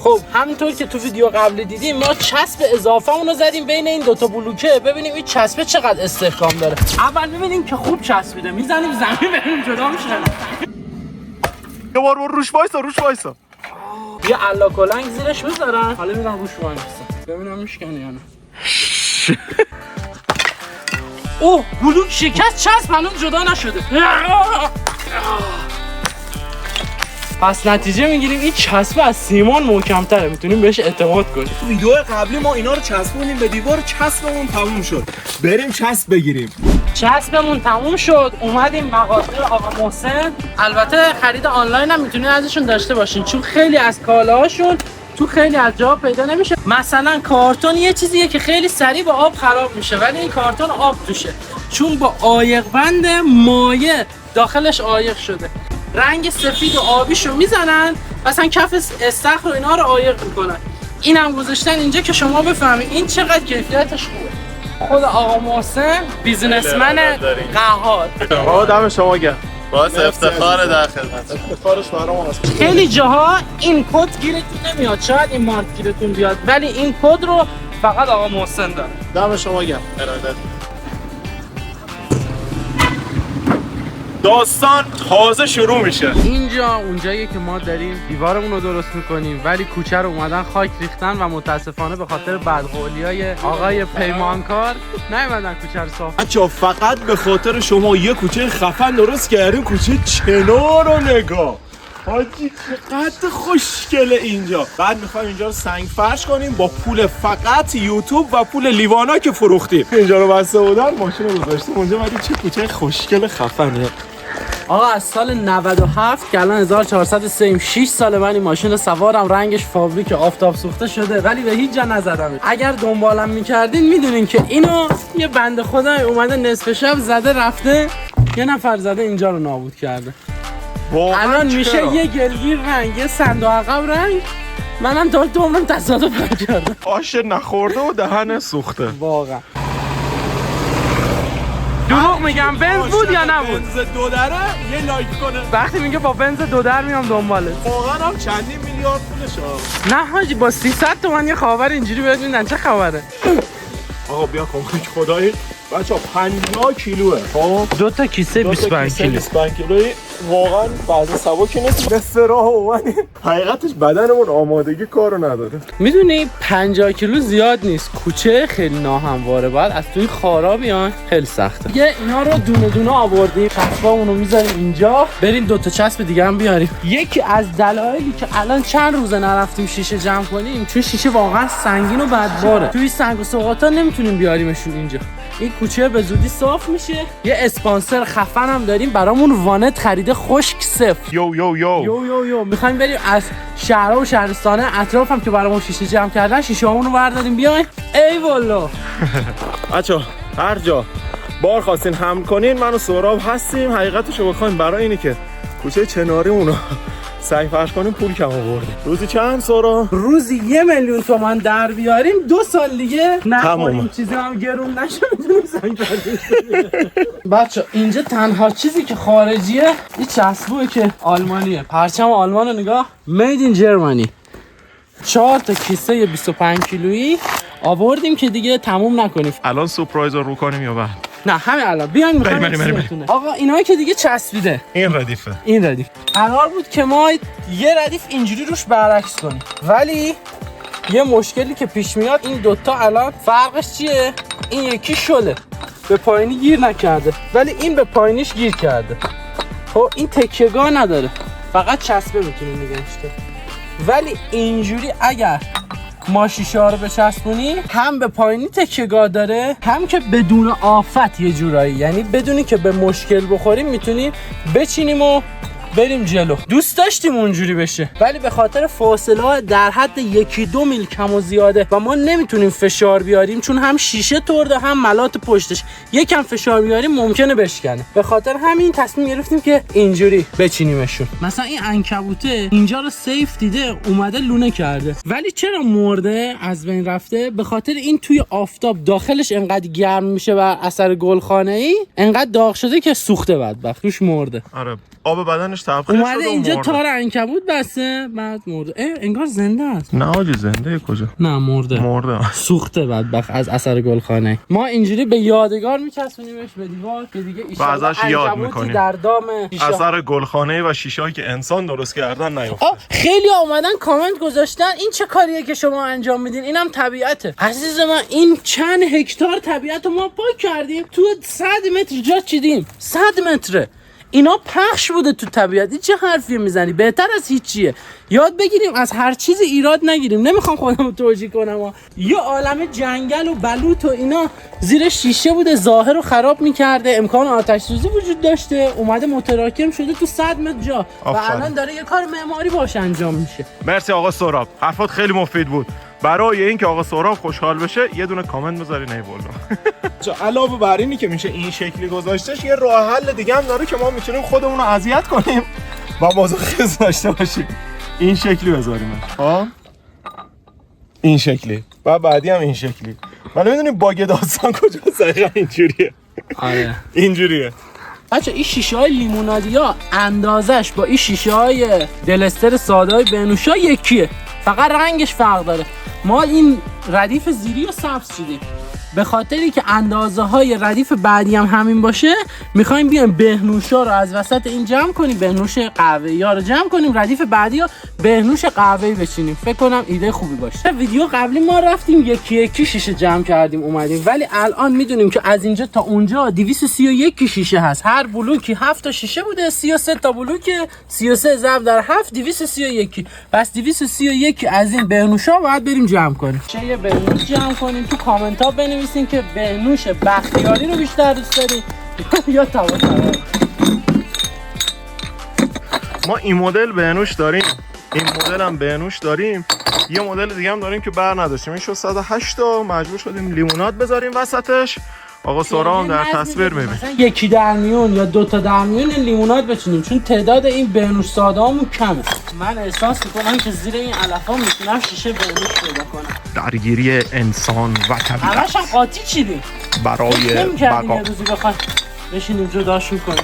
خب همونطور که تو ویدیو قبلی دیدیم ما چسب اضافه اونو زدیم بین این دوتا بلوکه ببینیم این چسبه چقدر استحکام داره. اول ببینیم که خوب چسبیده میزنیم زمین ببینیم جدا میشه. یه بار روش وایسا یه علا کلنگ زیرش بذارن حالا میرم روش وایسا ببینم میشکنه یا نه. اوه بلوک شکست چسب هنوز جدا نشده. پس نتیجه میگیریم این چسب از سیمان محکم‌تره میتونیم بهش اعتماد کنیم. تو ویدیو قبلی ما اینا رو چسبونیم به دیوار چسبمون تموم شد بریم چسب بگیریم. چسبمون تموم شد اومدیم مغازه آقا محسن. البته خرید آنلاین هم میتونید ازشون داشته باشین چون خیلی از کالاهاشون تو خیلی از جاها پیدا نمیشه. مثلا کارتون یه چیزیه که خیلی سریع با آب خراب میشه ولی این کارتون آب توشه چون با عایق بند مایع داخلش عایق شده. رنگ سفید و آبیشو میزنن مثلا کف استخر و اینا رو عایق میکنن. اینم گذاشتن اینجا که شما بفهمید این چقدر کیفیتش خوبه. خود آقا محسن بیزنسمن قهار. آقا دم شما گرم. باعث افتخار در خدمت. افتخارش برام هست. خیلی جاها این کد گیرتون نمیاد شاید این مارک گیرتون بیاد ولی این کد رو فقط آقا محسن داره. دم شما گرم. ارادت. داستان تازه شروع میشه. اینجا اونجاییه که ما داریم دیوارمون رو درست میکنیم ولی کوچه رو اومدن خاک ریختن و متاسفانه به خاطر بدقولیای آقای پیمانکار نیومدن کوچه رو صاف. بچه‌ها فقط به خاطر شما یه کوچه خفن درست کردیم. کوچه چنار رو نگاه حاجی چقدر خوشگله اینجا. بعد میخوایم اینجا رو سنگ فرش کنیم با پول فقط یوتیوب و پول لیوانا که فروختیم. اینجا رو بسته بودن ماشین رو گذاشتیم اونجا. ولی چه کوچه خوشگل خفنه. آقا از سال 97 که الان 1403 6 سال من این ماشین رو سوارم. رنگش فابریک آفتاب سوخته شده ولی به هیچ جا نزدم. اگر دنبالم میکردین میدونین که اینو یه بنده خدای اومده نصف شب زده رفته یه نفر زده اینجا رو نابود کرده. الان میشه یه گلگیر رنگ یه صندوق عقب رنگ. منم تا عمرم تصادف کردم. آش نخورده و دهن سوخته واقعا. دروغ میگم بنز بود یا نبود؟ بنز 2 دره یه لایک کنه. وقتی میگه با بنز 2 در میام دنبالت. واقعا هم چندین میلیارد پولشه. نه حاجی با 300 تومن یه خبر اینجوری بهت میدن چه خبره؟ آقا بیا کمک خدایی. بچه‌ها 50 کیلوه. خب 2 تا کیسه 25 کیلو. 25 کیلویی واقعا بعضی سبکی نیست. به راه اومدیم. حقیقتش بدنمون آمادگی کارو نداره. میدونی 50 کیلو زیاد نیست. کوچه خیلی ناهمواره باید از توی خارا بیان خیلی سخته. دیگه اینا رو دونه دونه آوردیم. چسبامون رو میذاریم اینجا. بریم 2 تا چسب دیگه هم بیاریم. یکی از دلایلی که الان چند روزه نرفتیم شیشه جمع کنیم چون شیشه واقعا سنگین و بدباره. توی سنگ و سوغاتا نمیتونیم بیاریمشون اینجا. این کوچه به زودی صاف میشه. یه اسپانسر خفن هم داریم برامون وانت خریده خشک صفر. یو میخوایم بریم از شهرها و شهرستانه اطراف هم که برامون شیشه جمع کردن شیشه هامون رو برداریم بیاین. ای والله بچه‌ها هر جا بار خواستین حمل کنین من و سهراب هستیم. حقیقتشو بخوایم برای اینی که کوچه چناریمونو سنگ فرش کنیم پول کم آوردیم. روزی چند سهراب؟ روزی 1,000,000 تومان در بیاریم 2 سال دیگه نخوریم چیزی هم گرون نشه میتونیم سنگ فرش کنیم. بچه اینجا تنها چیزی که خارجیه این چسبوه که آلمانیه. پرچم آلمان رو نگاه Made in Germany. 4 تا کیسه 25 کیلویی آوردیم که دیگه تموم نکنیم. الان سورپرایز رو کنیم یا بعد؟ نه همین الان بیاین می‌خوایم. آقا اینا که دیگه چسبیده. این ردیفه. این ردیف. قرار بود که ما یه ردیف اینجوری روش برعکس کنیم. ولی یه مشکلی که پیش میاد این دوتا الان فرقش چیه؟ این یکی شله. به پایینی گیر نکرده. ولی این به پایینیش گیر کرده. خب این تکیه‌گاه نداره. فقط چسبه میتونه نگهش داره. ولی اینجوری اگر ما شیشه ها رو بچسبونی هم به پایینی تکیه‌گاه داره هم که بدون آفت یه جورایی یعنی بدونی که به مشکل بخوریم میتونیم بچینیم و بریم جلو. دوست داشتیم اونجوری بشه ولی به خاطر فاصله در حد 1-2 میل کم و زیاده و ما نمیتونیم فشار بیاریم چون هم شیشه ترده هم ملات پشتش یکم فشار بیاریم ممکنه بشکنه. به خاطر همین تصمیم گرفتیم که اینجوری بچینیمشون. مثلا این عنکبوته اینجا رو سیف دیده اومده لونه کرده ولی چرا مرده از بین رفته؟ به خاطر این توی آفتاب داخلش انقدر گرم میشه بر اثر گلخانه‌ای انقدر داغ شده که سوخته بدبخت توش مرده. آره آب بدنش تبخیر اومده شده و اینجا مرده. تار عنکبوت بسته بعد مرده. انگار زنده است. نه آجی زنده کجا؟ نه مرده. مرده. سوخته بدبخت از اثر گلخانه. ما اینجوری به یادگار میچسبونیمش به دیوار که دیگه و ازش یاد عنکبوتی می‌کنیم. در دام شیشه. اثر گلخانه و شیشه‌ای که انسان درست کردن نیفته. خیلی اومدن کامنت گذاشتن این چه کاریه که شما انجام میدین، اینم طبیعته. عزیز من این چند هکتار طبیعت رو ما پاک کردیم، تو 100 متر جا چیدیم. 100 متره اینا پخش بوده تو طبیعت. این چه حرفی میزنی؟ بهتر از هیچیه. یاد بگیریم از هر چیز ایراد نگیریم. نمیخوام خودم رو توجیه کنم یه عالم جنگل و بلوط و اینا زیر شیشه بوده، ظاهر رو خراب میکرده، امکان آتش سوزی وجود داشته، اومده متراکم شده تو 100 متر جا و الان داره یه کار معماری باش انجام میشه. مرسی آقا سهراب، حرفات خیلی مفید بود. برای اینکه آقا سهراب خوشحال بشه یه دونه کامنت بذاری نه والا. علاوه بر اینی که میشه این شکلی گذاشتش، یه راه حل دیگه هم داره که ما میتونیم خودمون رو اذیت کنیم و مزاحم داشته باشیم. این شکلی بذاریمش. ها این شکلی و بعدی هم این شکلی. ولی میدونیم باگ داستان کجاست؟ دقیقاً اینجوریه. آره اینجوریه. بچه این شیشه های لیمونادی ها اندازش با این شیشه های دلستر ساده های بنوشا یکیه، فقط رنگش فرق داره. ما این ردیف زیری رو سبز چیدیم به خاطری که اندازه های ردیف بعدی هم همین باشه. میخوایم بیایم بهنوشا رو از وسط این جمع کنیم، بهنوش قهوه‌ای ها رو جمع کنیم، ردیف بعدی رو بهنوش قهوه‌ای بچینیم. فکر کنم ایده خوبی باشه. ویدیو قبلی ما رفتیم یکی یکی شیشه جمع کردیم اومدیم، ولی الان میدونیم که از اینجا تا اونجا 231 شیشه هست. هر بلوکی 7 تا شیشه بوده، 33 تا بلوک، 33 ضرب در 7 231. پس 231 از این بهنوشا باید بریم جمع کنیم. چه یه بهنوش جمع کنیم؟ تو کامنت ها بنویسین که بهنوش بختیاری رو بیشتر دوست دارید یا طباطبایی. ما این مدل بهنوش داریم، این مدل هم بهنوش داریم، یه مدل دیگه هم داریم که بر نداشتیم. این شد 108 تا، مجبور شدیم لیموناد بذاریم وسطش. آقا سهراب در تصویر میبینید مثلا یکی در میون یا دو تا در میون لیموناد بچینیم، چون تعداد این بهنوش ساده هامون کمه. من احساس میکنم که زیر این علفا میتونم شیشه بهنوش پیدا کنم. درگیری انسان و طبیعت همش هم قاطی چیدیم برای نمی‌کردیم بقا. یه روزی بخوایم بشینیم جداشون کنیم،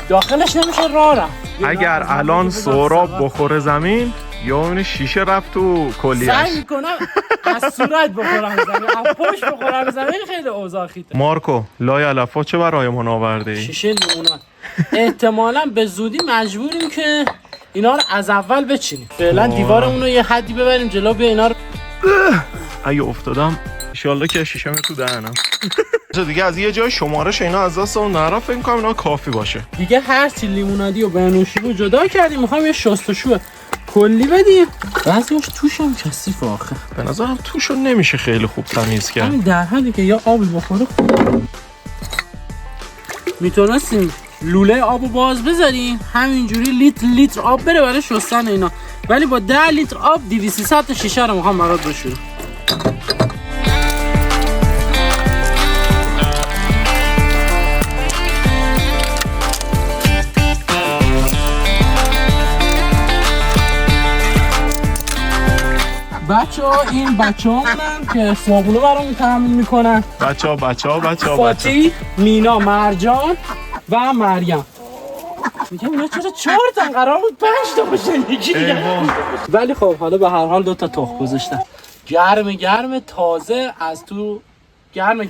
داخلش نمیشه راه رفت. اگر الان سهراب بخوره زمین یا اون شیشه رفت تو کلیه‌اش. سعی میکنم از صورت بخورم زمین، از پشت بخورم زمین. خیلی اوضاع خیته. مارکو لای علفا چه برای من آورده ای؟ شیشه لیموناد احتمالاً به زودی مجبوریم که اینا رو از اول بچینیم. فعلا دیوارمون رو یه حدی ببریم جلو، بیا اینا رو. اگه افتادم انشالله که شیشه می تو دهنم. دیگه از یه جای شمارش اینا از دست اون نرفت. فکر کنم اینا کافی باشه دیگه هر چی لیمونادی و بهنوشی رو جدا کردیم. میخوایم یه شستشو کلی بدیم. بعضیش توش هم کثیفه آخه. به نظرم توشو نمیشه خیلی خوب تمیز کرد. همین در حدی که یا آبی بخوره خوب. میتونستیم لوله آبو باز بذاریم همینجوری لیتر آب بره برای شستن اینا، ولی با 10 لیتر آب 200 تا شیشه رو میخوام برات بشورم. این بچه ها که صابونه برامون تحمل میکنن. بچه ها فاتی، مینا، مرجان و مریم. میگم اینا چرا 4 تا قرار بود 5 تا بشن یکی دیگه. ولی خب حالا به هر حال 2 تا تخم گذاشتم. گرم تازه از تو گرم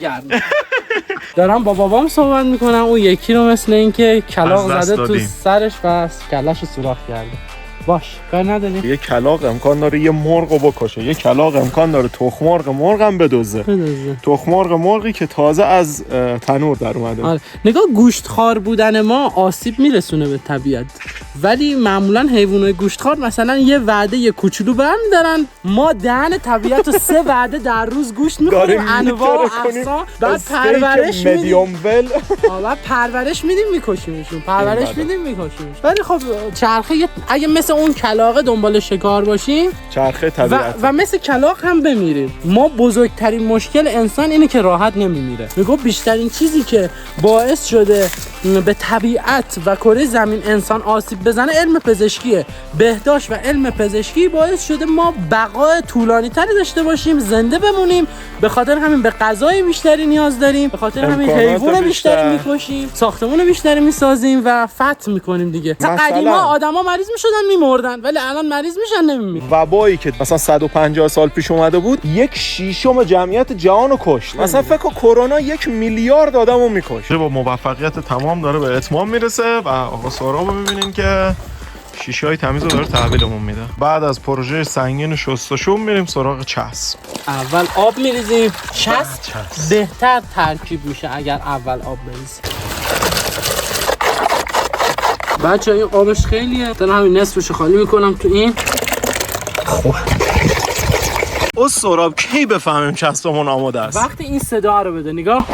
دارم با بابام صحبت میکنم. اون یکی رو مثل اینکه کلاغ زده تو سرش پس کلهشو سوراخ کرده. باش کار نداری. یه کلاغ امکان داره یه مرغ رو بکشه، یه کلاغ امکان داره تخم مرغ هم بدوزه. تخم مرغی که تازه از تنور در اومده. آره. نگاه گوشتخوار بودن ما آسیب میرسونه به طبیعت، ولی معمولا حیوانات گوشتخوار مثلا یه وعده یه کوچولو برمی‌دارن. ما دهن طبیعت رو 3 وعده در روز گوشت می‌خوریم، انواع و اقسام. بعد پرورش میدیم. بعد پرورش میدیم میکشیمشون. ولی خب چرخه اگه مثل مثل اون کلاغه دنبال شکار باشیم چرخه طبیعت و مثل کلاغ هم بمیریم. ما بزرگترین مشکل انسان اینه که راحت نمیمیره. میگم بیشترین چیزی که باعث شده به طبیعت و کره زمین انسان آسیب بزنه علم پزشکیه. بهداشت و علم پزشکی باعث شده ما بقای طولانی تری داشته باشیم، زنده بمونیم. به خاطر همین به غذای بیشتری نیاز داریم، به خاطر همین حیوان بیشتری میکشیم، ساختمون بیشتری میسازیم و فتح میکنیم دیگه. قدیما آدما مریض میشدن میمردن، ولی الان مریض میشن نمیمیرن. وبایی که مثلا 150 سال پیش اومده بود 1/6 جمعیت جهانو کشت. مثلا فکر کن کرونا 1 میلیارد آدمو میکشت. با موفقیت تمام داره به اتمام میرسه و آقا سهراب رو میبینیم که شیشه‌های تمیز رو داره تحویلمون میده. بعد از پروژه سنگین شستشو میریم سراغ چسب. اول آب میریزیم. چسب بهتر ترکیب میشه اگر اول آب بریزیم. بچه این آبش خیلیه، دارم همین نصفشو خالی میکنم تو این. سهراب کی بفهمیم چسبمون آماده است؟ وقتی این صدا رو بده، نگاه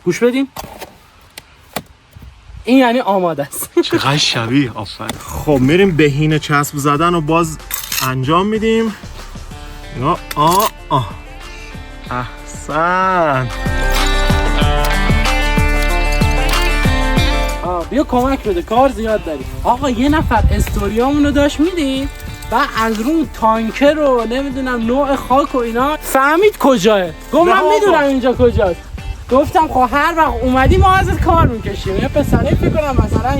گوش بدین، این یعنی آماده است. چقدر شبیه. آفرین. خب میریم بهینه چسب زدن رو باز انجام میدیم. احسن. بیا کمک بده، کار زیاد داری. آقا یه نفر استوریامونو داشت میدیم و از رو تانکر رو نمیدونم نوع خاک و اینا فهمید کجاه. گفت من میدونم اینجا کجاست. گفتم خب هر وقت اومدی ما ازت کار میکشیم. یه پسره فکر کنم مثلا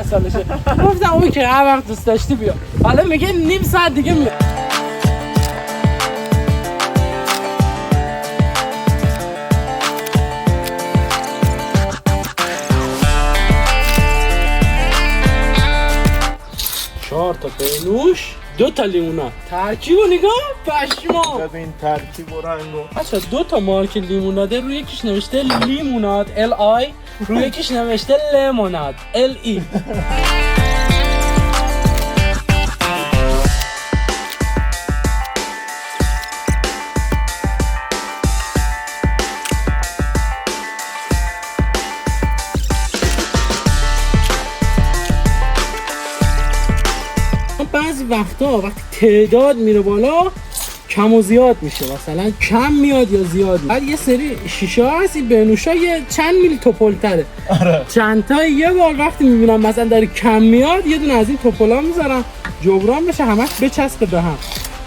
18-19 سالشه. گفتم اوکی هر وقت دوست داشتی بیا. حالا میگه نیم ساعت دیگه میاد. چهار تا بینوش، 2 تا لیموناد. ترکیب و نگاه پشما. ببین ترکیب و رنگو. بچه 2 تا مارک لیموناده، روی یکیش نوشته لیموناد LI، روی یکیش نوشته لیموناد LE. بعضی وقتا وقتی تعداد میره بالا کم و زیاد میشه، مثلا کم میاد یا زیاد میاد. بعد یه سری شیشه هست این بنوشا یه چند میلی توپل‌تره. آره. چند تا یه بار وقتی میبینم مثلا داره کم میاد یه دونه از این توپلا میذارم جبران بشه، همش بچسبه به هم.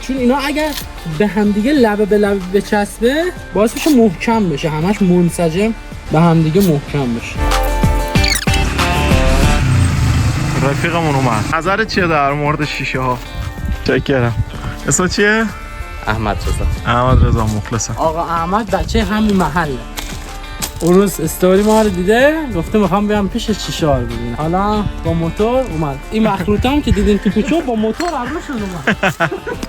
چون اینا اگر به هم دیگه لبه به لبه بچسبه باعث میشه محکم بشه، همش منسجم به هم دیگه محکم بشه. رفیقمون اومد. نظرت چیه در مورد شیشه ها؟ چکرم. اسم چیه؟ احمد رضا. احمد رضا مخلصم. آقا احمد بچه همین محله. اون روز استوری ما رو دیده گفته میخوام بیام پیش شیشه ها رو ببینم. حالا با موتور اومد. این مخروطه هم که دیدین تو کوچه با موتور روشون اومد.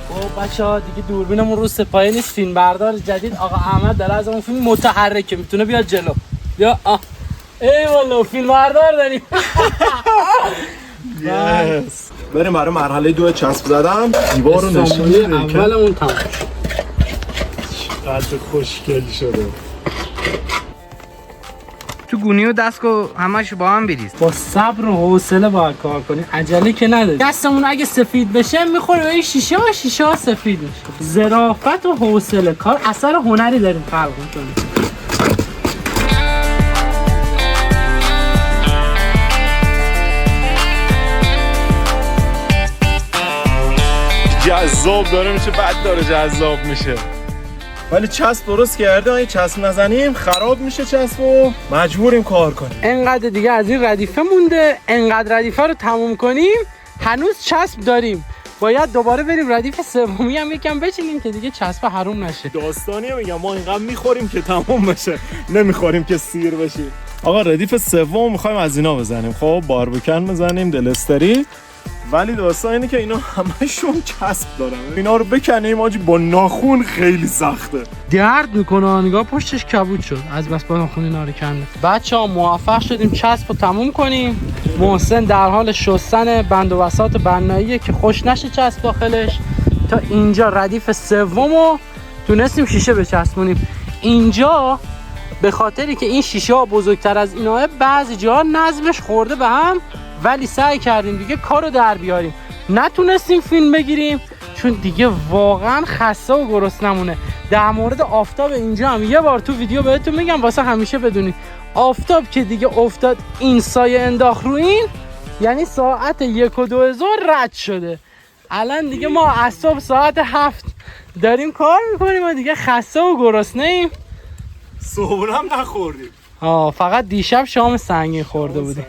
خب بچه‌ها دیگه دوربینمون رو سپایه نیست، فیلم بردار جدید آقا احمد داره از اون فیلم متحرکه میتونه بیاد جلو. بیا ای والله فیلم بردار داریم. یس. بریم برای مرحله 2 چسب زدن. دیوار رو نشون میدیم. اولمون تموم شد. قد خوشگل شده. تو گونی و دستگو همش با هم بریز. با صبر و حوصله باید کار کنیم، عجله که نداریم. دستمون اگه سفید بشه میخوره به این شیشه ها سفید میشه. ظرافت و حوصله کار اثر هنری داریم خلق می‌کنیم. جذاب داره میشه، بعد داره جذاب میشه. ولی چسب درست کرده، این چسب نزنیم خراب میشه چسب و مجبوریم کار کنیم. انقدر دیگه از این ردیفه مونده، انقدر ردیفه رو تموم کنیم هنوز چسب داریم. باید دوباره بریم ردیف سومی هم یکم بچینیم که دیگه چسب حروم نشه. داستانیه میگم، ما اینقدر میخوریم که تموم بشه، نمیخوریم که سیر بشیم. آقا ردیف سوم میخوایم از اینا بزنیم. خب باربیکن بزنیم، دلستری. ولی داستان اینه که اینا همشون چسب دارن. اینا رو بکنیم آجی با ناخون خیلی سخته. درد میکنه، نگاه پشتش کبود شد از بس با ناخون اینا رو کنده. بچه‌ها موفق شدیم چسب رو تموم کنیم. محسن در حال شستن بند و بساط بناییه که خوش نشه چسب داخلش. تا اینجا ردیف سومو تونستیم شیشه بچسبونیم. اینجا به خاطری که این شیشه ها بزرگتر از ایناه بعضی جاها نظمش خورده به هم ولی سعی کردیم دیگه کارو در بیاریم. نتونستیم فیلم بگیریم چون دیگه واقعا خسته و گرسنمونه. در مورد آفتاب اینجا هم یه بار تو ویدیو بهتون میگم واسه همیشه بدونید، آفتاب که دیگه افتاد این سایه انداخت رو این، یعنی ساعت 1 و 2 ظهر رد شده. الان دیگه ما از صبح ساعت 7 داریم کار میکنیم و دیگه خسته و گرسنه ایم. صبحونه هم نخوردیم. فقط دیشب شام سنگین خورده بودیم.